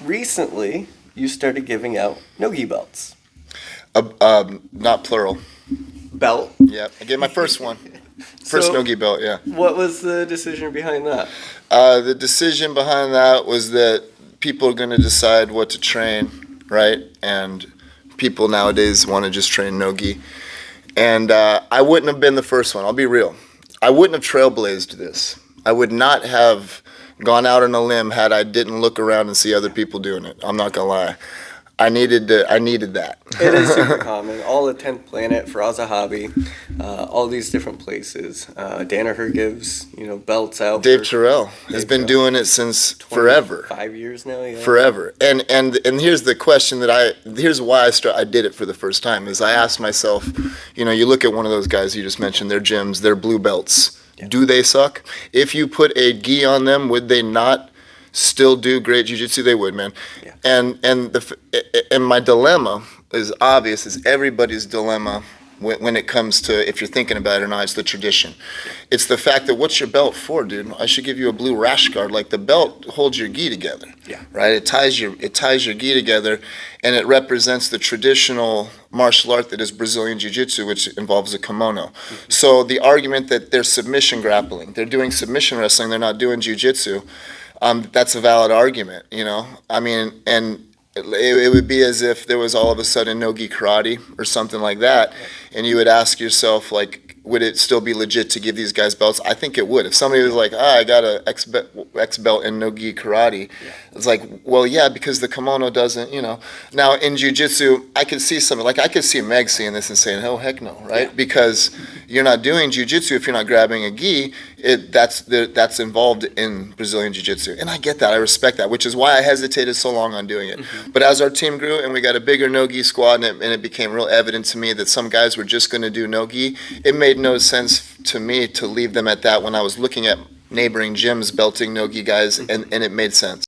recently you started giving out NoGi belts. Not plural. Belt? Yeah, I gave my first one. First So, NoGi belt, yeah. What was the decision behind that? The decision behind that was that people are going to decide what to train, right? And people nowadays want to just train NoGi. And I wouldn't have been the first one. I'll be real. I wouldn't have trailblazed this. I would not have gone out on a limb had I didn't look around and see other people doing it. I'm not going to lie. I needed that. It is super common. All the 10th Planet, Faraza Hobby, all these different places. Danaher gives, belts out. Dave Terrell has been doing it since forever. 5 years now, yeah. Forever. And here's the question here's why I did it for the first time, is I asked myself, you look at one of those guys you just mentioned, their gyms, their blue belts. Yeah. Do they suck? If you put a gi on them, would they not still do great jiu-jitsu? They would, man. Yeah. And my dilemma is obvious, is everybody's dilemma when it comes to, if you're thinking about it or not, it's the tradition. It's the fact that, what's your belt for, dude? I should give you a blue rash guard. Like, the belt holds your gi together. Yeah. Right? It ties your gi together, and it represents the traditional martial art that is Brazilian Jiu-Jitsu, which involves a kimono. Mm-hmm. So the argument that they're submission grappling, they're doing submission wrestling, they're not doing jiu-jitsu, that's a valid argument, I mean, and it would be as if there was all of a sudden NoGi karate or something like that, and you would ask yourself, like, would it still be legit to give these guys belts? I think it would. If somebody was like, I got a X belt in NoGi karate, it's like, well, yeah, because the kimono doesn't, Now, in jiu-jitsu, I could see something, like I could see Meg seeing this and saying, oh, heck no, right? Yeah. Because you're not doing jiu-jitsu if you're not grabbing a gi. That's involved in Brazilian Jiu-Jitsu. And I get that. I respect that, which is why I hesitated so long on doing it. Mm-hmm. But as our team grew and we got a bigger NoGi squad, and it became real evident to me that some guys were just going to do NoGi, it made no sense to me to leave them at that when I was looking at neighboring gyms belting NoGi guys, and it made sense.